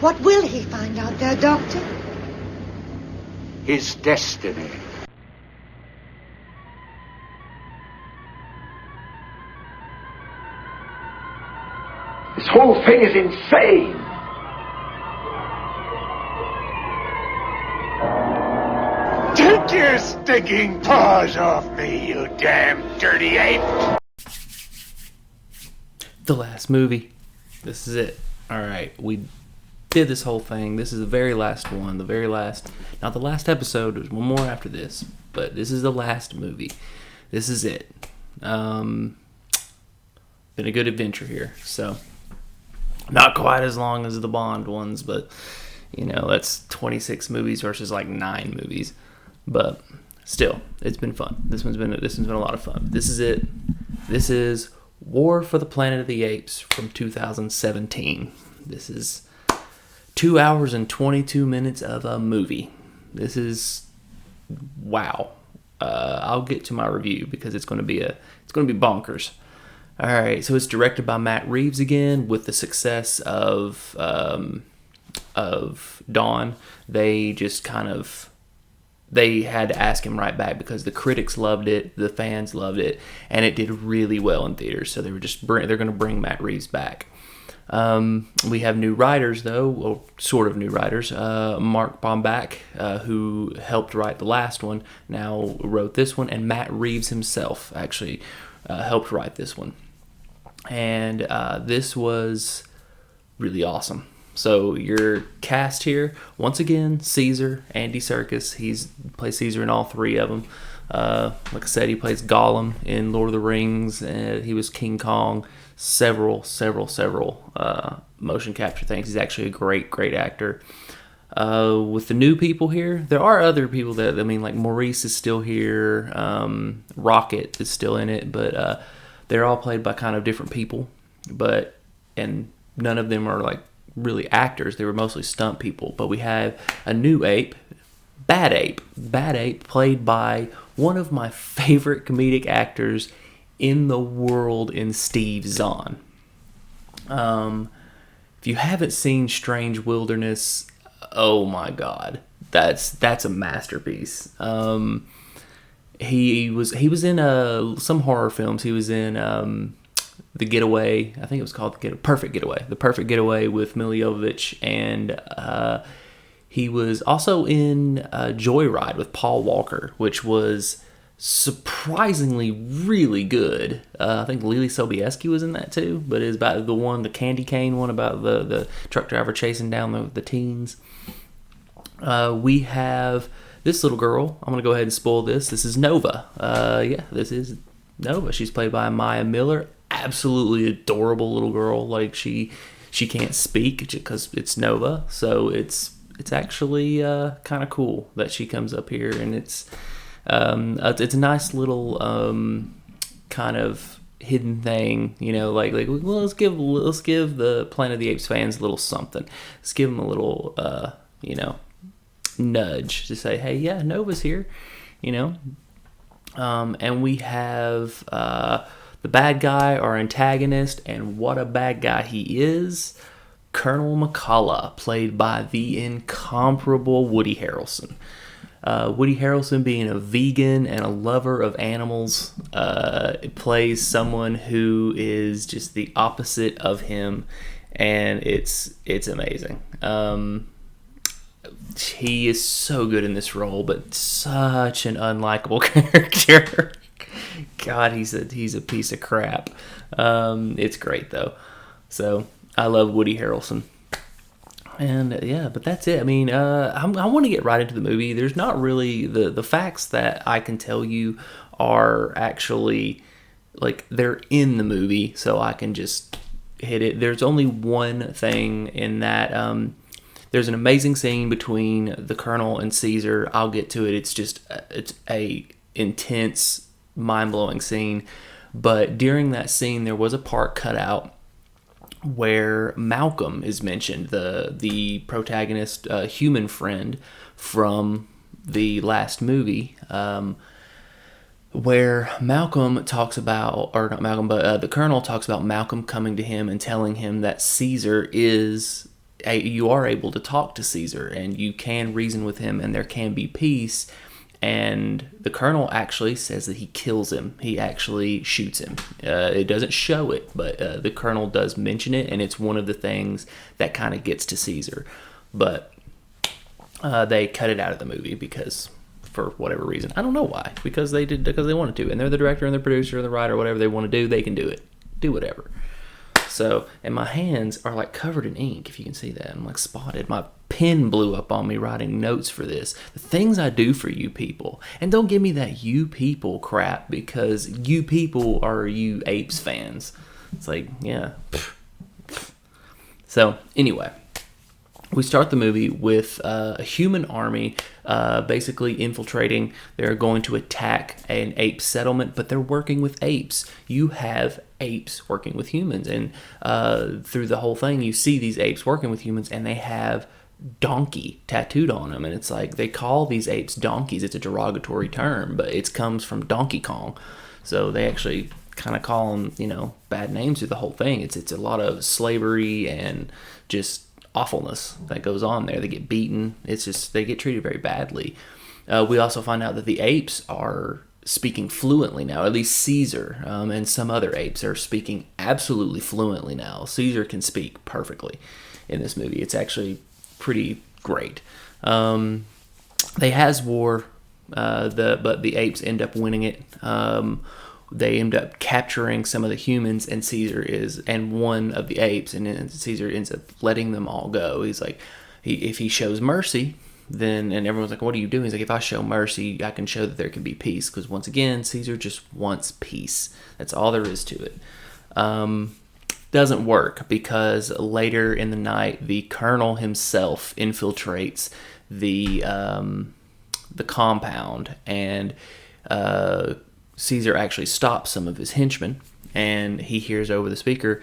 What will he find out there, Doctor? His destiny. This whole thing is insane. Take your stinking paws off me, you damn dirty ape! The last movie. This is it. Alright, we did this whole thing. This is the very last one. The very last, not the last episode. There's one more after this. But this is the last movie. This is it. Been a good adventure here. So, not quite as long as the Bond ones, but, you know, that's 26 movies versus like 9 movies. But still, it's been fun. This one's been a lot of fun. This is it. This is War for the Planet of the Apes from 2017. This is 2 hours and 22 minutes of a movie. This is wow. I'll get to my review because it's going to be bonkers. All right, so it's directed by Matt Reeves again with the success of Dawn. They had to ask him right back because the critics loved it, the fans loved it, and it did really well in theaters. So they're going to bring Matt Reeves back. We have new writers though, or sort of new writers. Mark Bombach, who helped write the last one, now wrote this one, and Matt Reeves himself actually helped write this one. And this was really awesome. So your cast here, once again, Caesar, Andy Serkis. He plays Caesar in all 3 of them. Like I said, he plays Gollum in Lord of the Rings. He was King Kong. Several motion capture things. He's actually a great actor. With the new people here, there are other people like Maurice is still here. Rocket is still in it, but they're all played by kind of different people. And none of them are like really actors. They were mostly stunt people. But we have a new ape, Bad Ape, played by one of my favorite comedic actors in the world, in Steve Zahn. If you haven't seen Strange Wilderness, oh my god, that's a masterpiece. He was in some horror films. He was in The Getaway. I think it was called The Perfect Getaway with Milla Jovovich, and he was also in Joyride with Paul Walker, which was surprisingly really good. I think Lily Sobieski was in that too, but it's about the candy cane one, about the truck driver chasing down the teens. We have this little girl. I'm going to go ahead and spoil this. This is Nova. This is Nova. She's played by Maya Miller. Absolutely adorable little girl. Like she can't speak because it's Nova, so it's actually kind of cool that she comes up here, and it's a nice little kind of hidden thing, you know, like well, let's give the Planet of the Apes fans a little something. Let's give them a little nudge to say, hey, yeah, Nova's here, you know. And we have the bad guy, our antagonist, and what a bad guy he is, Colonel McCullough, played by the incomparable Woody Harrelson. Woody Harrelson, being a vegan and a lover of animals, plays someone who is just the opposite of him, and it's amazing. He is so good in this role, but such an unlikable character. God, he's a piece of crap. It's great though. So I love Woody Harrelson. And yeah, but that's it. I mean, I want to get right into the movie. There's not really the facts that I can tell you are actually like they're in the movie, so I can just hit it. There's only one thing in that. There's an amazing scene between the Colonel and Caesar. I'll get to it. It's a intense, mind-blowing scene. But during that scene, there was a part cut out where Malcolm is mentioned, the protagonist, human friend from the last movie, where Malcolm talks about, or not Malcolm, but the Colonel talks about Malcolm coming to him and telling him that Caesar is you are able to talk to Caesar, and you can reason with him, and there can be peace. And the Colonel actually says that he kills him. He actually shoots him. It doesn't show it, but the Colonel does mention it, and it's one of the things that kind of gets to Caesar. But they cut it out of the movie because, for whatever reason, I don't know why. Because they wanted to, and they're the director and the producer and the writer. Whatever they want to do, they can do it. Do whatever. So, and my hands are like covered in ink, if you can see that. I'm like spotted. My pen blew up on me writing notes for this. The things I do for you people. And don't give me that you people crap, because you people are you Apes fans. It's like, yeah. So, anyway. We start the movie with a human army basically infiltrating. They're going to attack an ape settlement, but they're working with apes. You have apes working with humans, and through the whole thing, you see these apes working with humans, and they have donkey tattooed on them. And it's like, they call these apes donkeys. It's a derogatory term, but it comes from Donkey Kong. So they actually kind of call them, bad names through the whole thing. It's a lot of slavery and just awfulness that goes on there. They get beaten. It's just, they get treated very badly. We also find out that the apes are speaking fluently now, at least Caesar, and some other apes are speaking absolutely fluently now. Caesar can speak perfectly in this movie. It's actually pretty great. They has war, but the apes end up winning it. They end up capturing some of the humans, and one of the apes, and then Caesar ends up letting them all go. He's like, if he shows mercy, then, and everyone's like, what are you doing? He's like, if I show mercy, I can show that there can be peace. Because once again, Caesar just wants peace. That's all there is to it. Doesn't work, because later in the night, the Colonel himself infiltrates the compound, and Caesar actually stops some of his henchmen, and he hears over the speaker,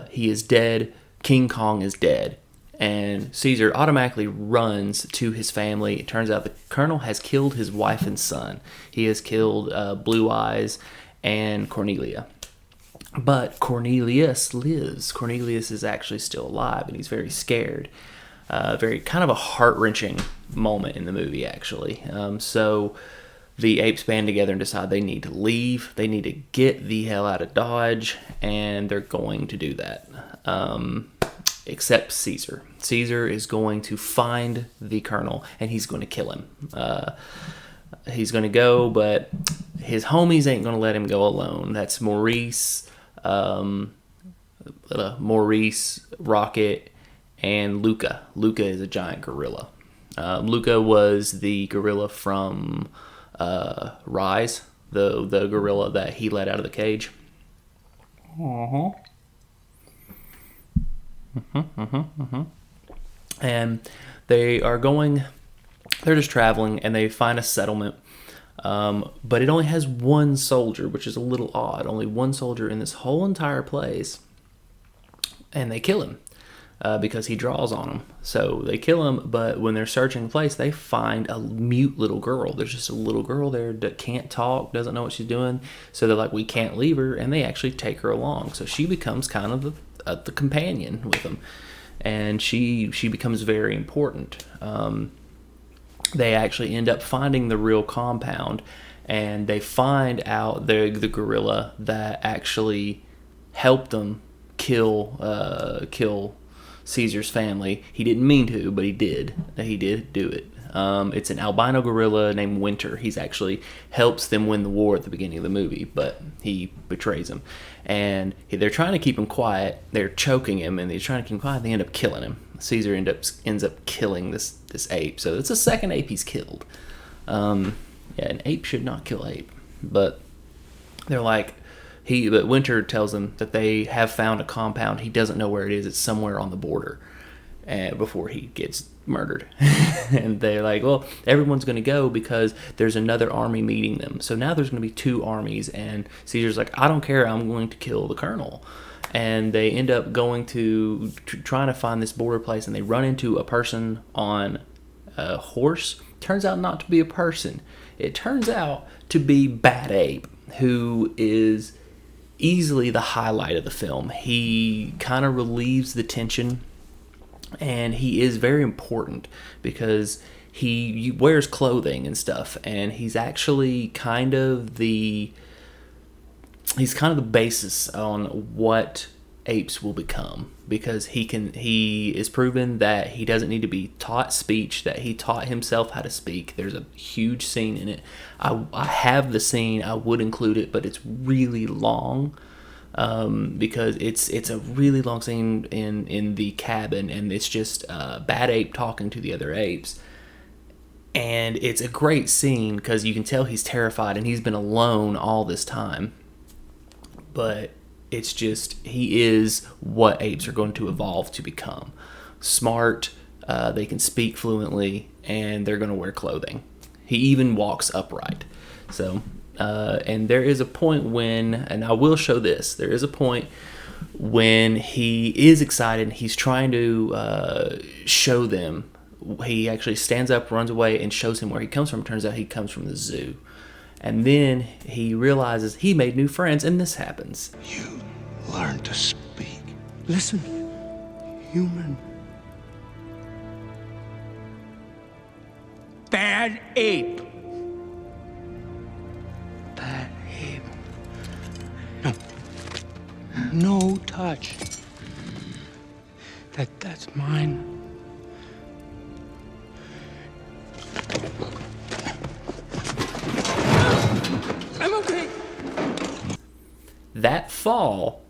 he is dead, King Kong is dead. And Caesar automatically runs to his family. It turns out the Colonel has killed his wife and son. He has killed Blue Eyes and Cornelia. But Cornelius lives. Cornelius is actually still alive, and he's very scared. Very kind of a heart-wrenching moment in the movie, actually. So the apes band together and decide they need to leave. They need to get the hell out of Dodge, and they're going to do that. Except Caesar. Caesar is going to find the Colonel, and he's going to kill him. He's going to go, but his homies ain't going to let him go alone. That's Maurice, Rocket, and Luca. Luca is a giant gorilla. Luca was the gorilla from Rise, the gorilla that he let out of the cage. And they're just traveling, and they find a settlement, but it only has one soldier, which is a little odd. Only one soldier in this whole entire place, and they kill him because he draws on them. So they kill him, but when they're searching the place, they find a mute little girl. There's just a little girl there that can't talk, doesn't know what she's doing. So they're like, we can't leave her, and they actually take her along. So she becomes kind of the companion with them, and she becomes very important. They actually end up finding the real compound, and they find out the gorilla that actually helped them kill Caesar's family. He didn't mean to, but he did. He did do it. It's an albino gorilla named Winter. He's actually helps them win the war at the beginning of the movie, but he betrays them. And they're trying to keep him quiet. They're choking him, and they're trying to keep him quiet. They end up killing him. Caesar ends up killing this ape. So it's the second ape he's killed. An ape should not kill ape. But they're like, but Winter tells them that they have found a compound. He doesn't know where it is. It's somewhere on the border before he gets murdered. And they're like, well, everyone's going to go because there's another army meeting them. So now there's going to be two armies, and Caesar's like, I don't care, I'm going to kill the Colonel. And they end up going to trying to find this border place, and they run into a person on a horse. Turns out not to be a person. It turns out to be Bad Ape, who is easily the highlight of the film. He kind of relieves the tension and he is very important because he wears clothing and stuff, and he's actually kind of the basis on what apes will become, because he is proven that he doesn't need to be taught speech, that he taught himself how to speak. There's a huge scene in it. I have the scene, I would include it, but it's really long, because it's a really long scene in the cabin, and it's just Bad Ape talking to the other apes. And it's a great scene because you can tell he's terrified and he's been alone all this time. But it's just, he is what apes are going to evolve to become. Smart, they can speak fluently, and they're going to wear clothing. He even walks upright. So, and there is a point when, and I will show this, there is a point when he is excited and he's trying to show them. He actually stands up, runs away, and shows him where he comes from. Turns out he comes from the zoo. And then he realizes he made new friends, and this happens. You learn to speak. Listen, human. Bad ape. Bad ape. No. No touch. That's mine. I'm okay. That fall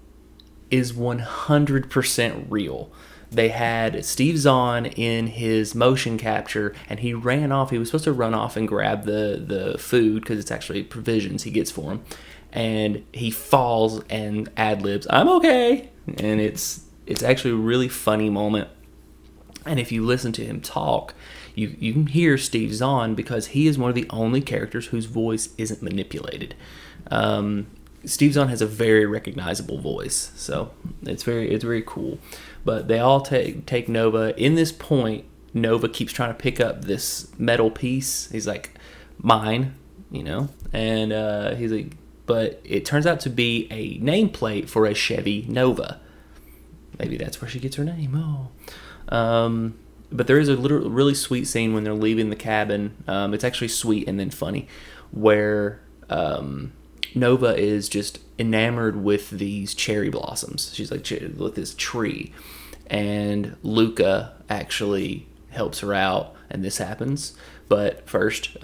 is 100% real. They had Steve Zahn in his motion capture, and he ran off. He was supposed to run off and grab the food, because it's actually provisions he gets for him. And he falls and ad-libs, "I'm okay." And it's actually a really funny moment. And if you listen to him talk, you can hear Steve Zahn, because he is one of the only characters whose voice isn't manipulated. Steve Zahn has a very recognizable voice, so it's very cool. But they all take Nova. In this point, Nova keeps trying to pick up this metal piece. He's like, "Mine," and he's like, but it turns out to be a nameplate for a Chevy Nova. Maybe that's where she gets her name. But there is a really sweet scene when they're leaving the cabin. It's actually sweet and then funny, where Nova is just enamored with these cherry blossoms. She's like, with this tree. And Luca actually helps her out, and this happens. But first,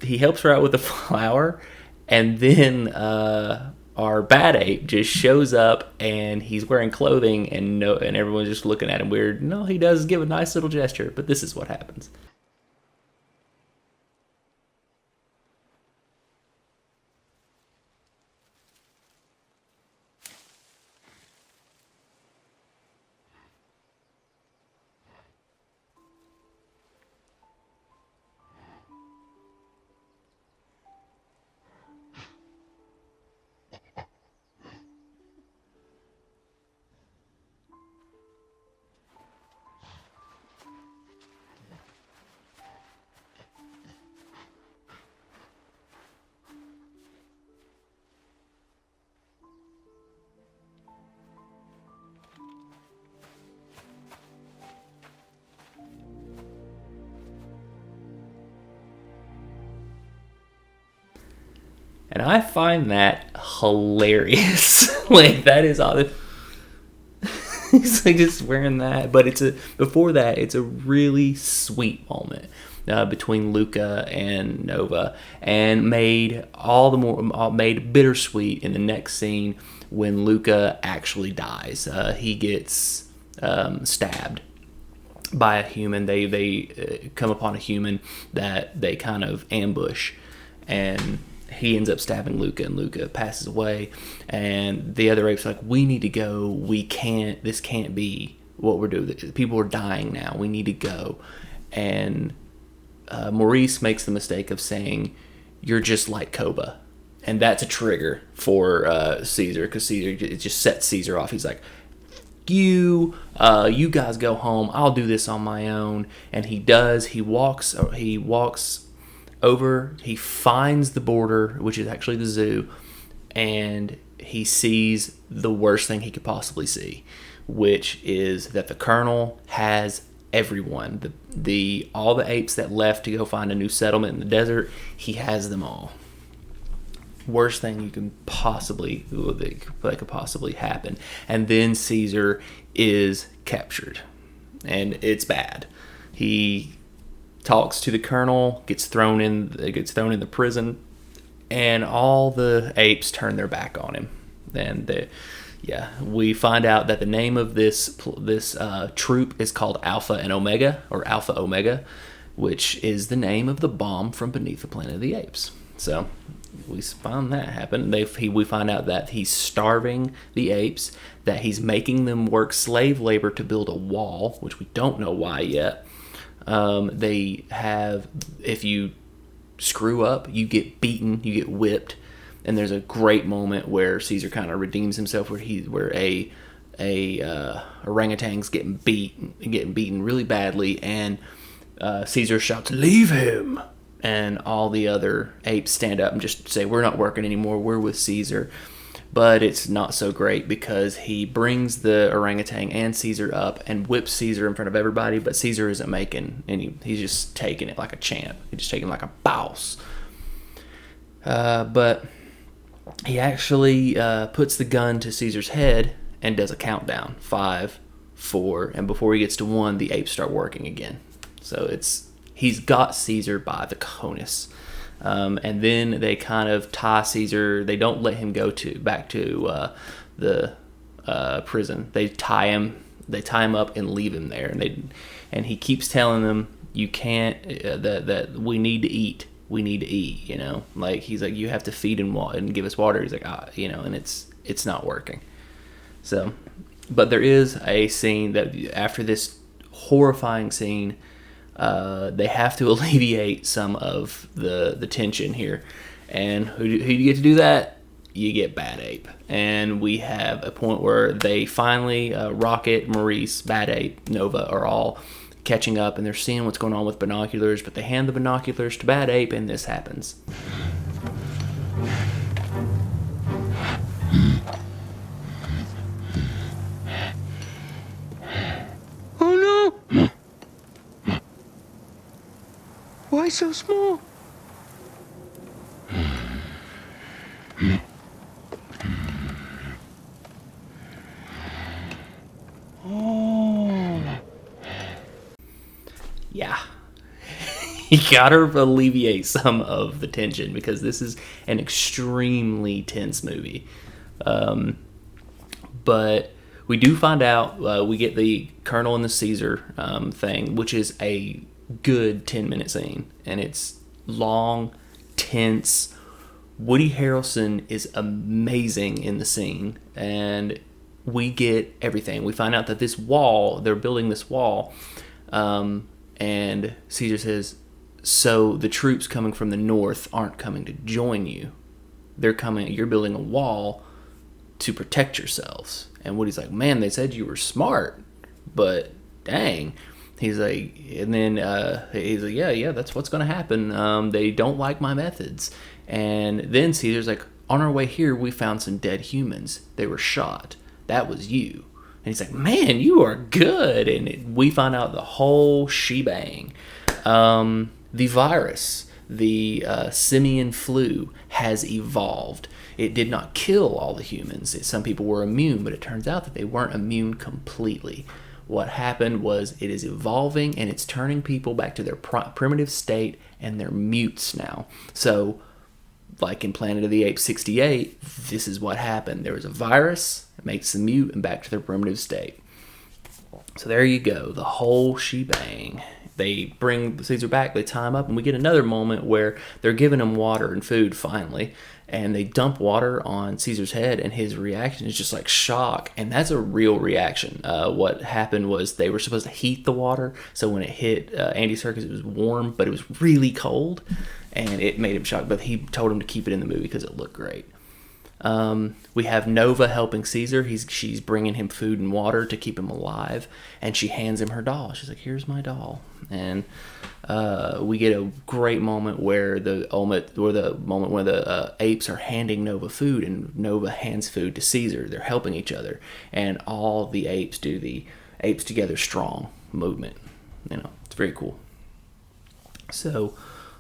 he helps her out with the flower, and then our Bad Ape just shows up, and he's wearing clothing, and everyone's just looking at him weird. No, he does give a nice little gesture, but this is what happens. And I find that hilarious. Like, that is all. He's like just wearing that, but before that, it's a really sweet moment between Luca and Nova, and made bittersweet in the next scene when Luca actually dies. He gets stabbed by a human. They come upon a human that they kind of ambush, and he ends up stabbing Luca, and Luca passes away. And the other apes are like, "We need to go. We can't. This can't be what we're doing. People are dying now. We need to go." And Maurice makes the mistake of saying, "You're just like Koba," and that's a trigger for Caesar, because it just sets Caesar off. He's like, you guys go home. I'll do this on my own." And he does. He walks over. He finds the border, which is actually the zoo, and he sees the worst thing he could possibly see, which is that the Colonel has everyone. All the apes that left to go find a new settlement in the desert, he has them all. Worst thing you can that could possibly happen. And then Caesar is captured, and it's bad. He talks to the Colonel, gets thrown in the prison, and all the apes turn their back on him. And we find out that the name of this troop is called Alpha and Omega, or Alpha Omega, which is the name of the bomb from Beneath the Planet of the Apes. So we find that happen. We find out that he's starving the apes, that he's making them work slave labor to build a wall, which we don't know why yet. If you screw up, you get beaten, you get whipped. And there's a great moment where Caesar kind of redeems himself, where a orangutan's getting beaten really badly, and Caesar shouts, "Leave him!" And all the other apes stand up and just say, "We're not working anymore. We're with Caesar." But it's not so great, because he brings the orangutan and Caesar up and whips Caesar in front of everybody. But Caesar isn't making any. He's just taking it like a champ. He's just taking it like a boss. But he actually puts the gun to Caesar's head and does a countdown. 5, 4, and before he gets to 1, the apes start working again. So he's got Caesar by the conus. And then they kind of tie Caesar. They don't let him go back to the prison. They tie him up and leave him there. And he keeps telling them, "You can't. That we need to eat. We need to eat." Like he's like, "You have to feed and give us water." He's like, and it's not working. So, but there is a scene that after this horrifying scene, they have to alleviate some of the tension here. And who do you get to do that? You get Bad Ape. And we have a point where they finally, Rocket, Maurice, Bad Ape, Nova are all catching up, and they're seeing what's going on with binoculars, but they hand the binoculars to Bad Ape, and this happens. Oh no! Why so small? Oh. Yeah. You gotta alleviate some of the tension, because this is an extremely tense movie. But we do find out, we get the Colonel and the Caesar thing, which is a good 10-minute scene, and it's long, tense. Woody Harrelson is amazing in the scene, and we get everything. We find out that they're building this wall, and Caesar says, "So the troops coming from the north aren't coming to join you. You're building a wall to protect yourselves." And Woody's like, "Man, they said you were smart, but dang." He's like, and then he's like, yeah, that's what's going to happen. They don't like my methods. And then Caesar's like, "On our way here, we found some dead humans. They were shot. That was you." And he's like, "Man, you are good." And we find out the whole shebang. The virus, the simian flu, has evolved. It did not kill all the humans. Some people were immune, but it turns out that they weren't immune completely. What happened was it is evolving, and it's turning people back to their primitive state, and they're mutes now. So, like in Planet of the Apes 68, this is what happened. There was a virus, it makes them mute and back to their primitive state. So there you go, the whole shebang. They bring Caesar back, they tie him up, and we get another moment where they're giving him water and food finally, and they dump water on Caesar's head, and his reaction is just like shock, and that's a real reaction. What happened was they were supposed to heat the water, so when it hit Andy Serkis, it was warm, but it was really cold, and it made him shocked, but he told him to keep it in the movie because it looked great. We have Nova helping Caesar. She's bringing him food and water to keep him alive, and she hands him her doll. She's like, "Here's my doll." And we get a great moment where the apes are handing Nova food, and Nova hands food to Caesar. They're helping each other, and all the apes do the apes together strong movement. It's very cool. So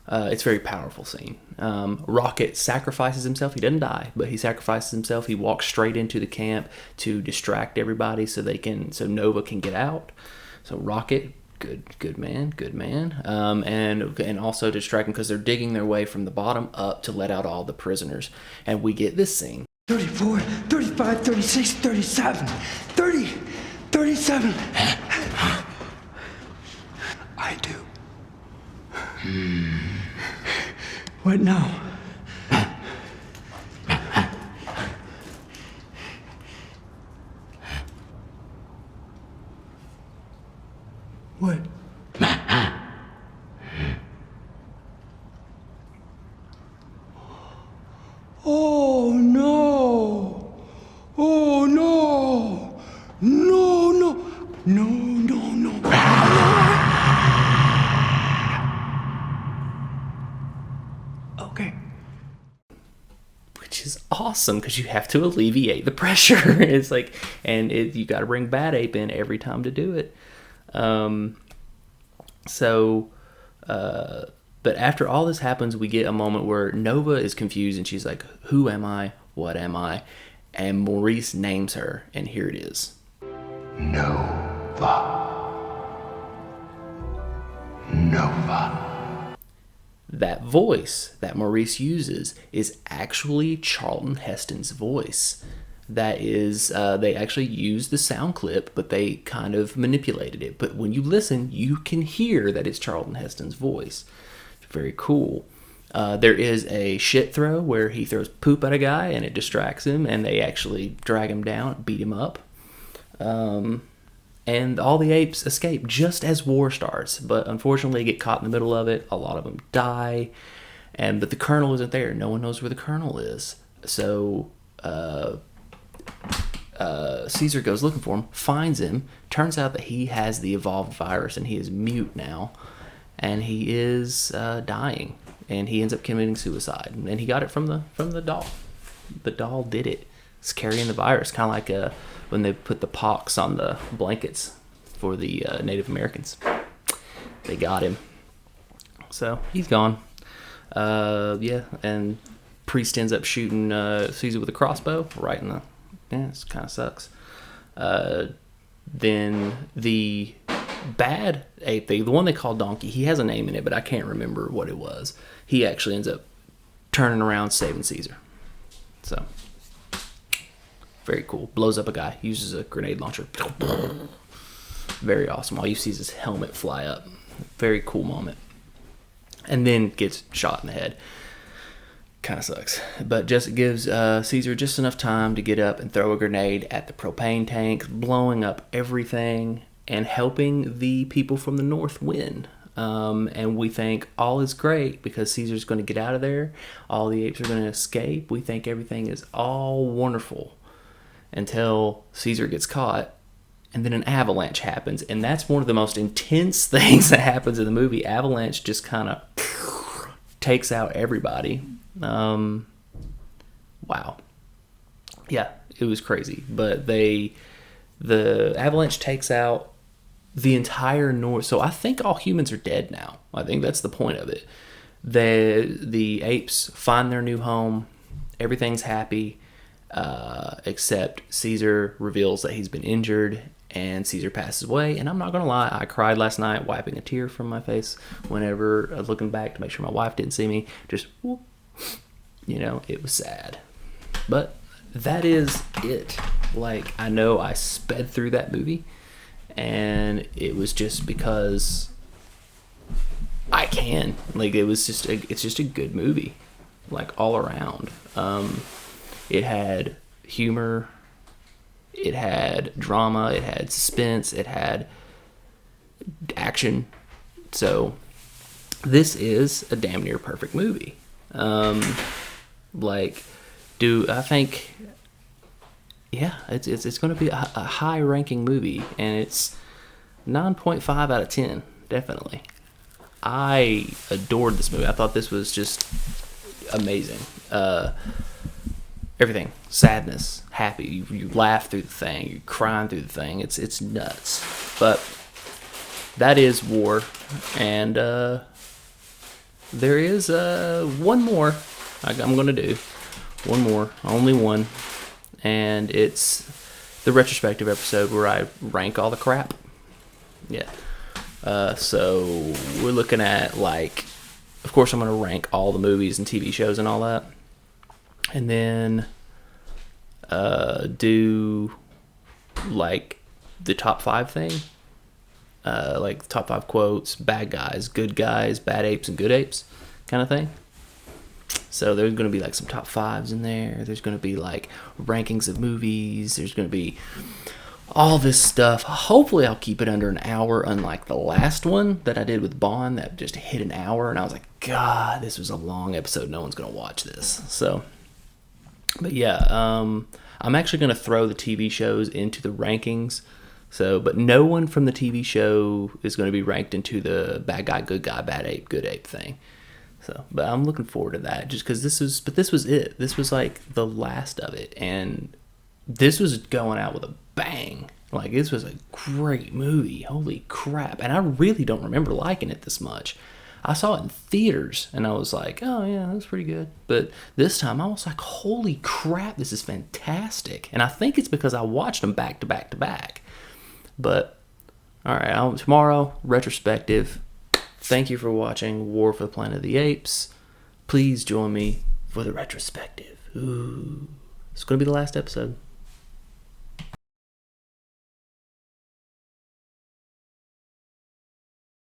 it's a very powerful scene. Rocket sacrifices himself. He doesn't die, but he sacrifices himself. He walks straight into the camp to distract everybody so Nova can get out. So Rocket, good man. And also distract them because they're digging their way from the bottom up to let out all the prisoners. And we get this scene. 34, 35, 36, 37, 30, 37. I do. What now? What? Oh no! Oh no! No, no, no, no, no. Okay. Which is awesome because you have to alleviate the pressure. It's like, you got to bring Bad Ape in every time to do it. But after all this happens, we get a moment where Nova is confused and she's like, "Who am I? What am I?" And Maurice names her, and here it is. Nova. That voice that Maurice uses is actually Charlton Heston's voice. That is, they actually used the sound clip, but they kind of manipulated it. But when you listen, you can hear that it's Charlton Heston's voice. Very cool. There is a shit throw where he throws poop at a guy and it distracts him, and they actually drag him down, beat him up. And all the apes escape just as war starts, but unfortunately get caught in the middle of it. A lot of them die, but the colonel isn't there. No one knows where the colonel is. So Caesar goes looking for him, finds him. Turns out that he has the evolved virus and he is mute now, and he is dying, and he ends up committing suicide. And he got it from the doll. The doll did it. It's carrying the virus, kind of like when they put the pox on the blankets for the Native Americans. They got him. So he's gone. And Priest ends up shooting Caesar with a crossbow right in the... Yeah, it kind of sucks. Then the bad ape, the one they call Donkey, he has a name in it, but I can't remember what it was. He actually ends up turning around, saving Caesar. So, very cool. Blows up a guy, uses a grenade launcher. Very awesome. All you see is his helmet fly up. Very cool moment. And then gets shot in the head. Kind of sucks, but just gives Caesar just enough time to get up and throw a grenade at the propane tank, blowing up everything and helping the people from the north win. And we think all is great because Caesar's going to get out of there. All the apes are going to escape. We think everything is all wonderful until Caesar gets caught, and then an avalanche happens, and that's one of the most intense things that happens in the movie. Avalanche just kind of takes out everybody. Wow. Yeah, it was crazy. But the avalanche takes out the entire north. So I think all humans are dead now. I think that's the point of it. The apes find their new home. Everything's happy, except Caesar reveals that he's been injured, and Caesar passes away. And I'm not gonna lie, I cried last night, wiping a tear from my face whenever looking back to make sure my wife didn't see me. Just whoop. It was sad. But that is it. Like, I know I sped through that movie, and it was just because I can. Like, it's just a good movie, like, all around. It had humor, it had drama, it had suspense, it had action. So this is a damn near perfect movie. I think, yeah, it's going to be a high ranking movie, and it's 9.5 out of 10, definitely. I adored this movie. I thought this was just amazing. Everything, sadness, happy. You laugh through the thing. You're crying through the thing. It's nuts. But that is War, and there is one more I'm going to do. One more, only one, and it's the retrospective episode where I rank all the crap. Yeah. So we're looking at, like, of course I'm going to rank all the movies and TV shows and all that. And then do, like, the top 5 thing. Like, top 5 quotes, bad guys, bad apes, and good apes kind of thing. So there's going to be, like, some top 5s in there. There's going to be, like, rankings of movies. There's going to be all this stuff. Hopefully I'll keep it under an hour, unlike the last one that I did with Bond that just hit an hour, and I was like, God, this was a long episode. No one's going to watch this. So, but yeah, I'm actually going to throw the TV shows into the rankings. So, but no one from the TV show is going to be ranked into the bad guy, bad ape, good ape thing. So, but I'm looking forward to that, just because this was it. This was like the last of it, and this was going out with a bang. Like, this was a great movie. Holy crap. And I really don't remember liking it this much. I saw it in theaters, and I was like, oh yeah, that's pretty good. But this time I was like, holy crap, this is fantastic. And I think it's because I watched them back to back to back. But, alright, tomorrow, retrospective. Thank you for watching War for the Planet of the Apes. Please join me for the retrospective. Ooh, it's going to be the last episode.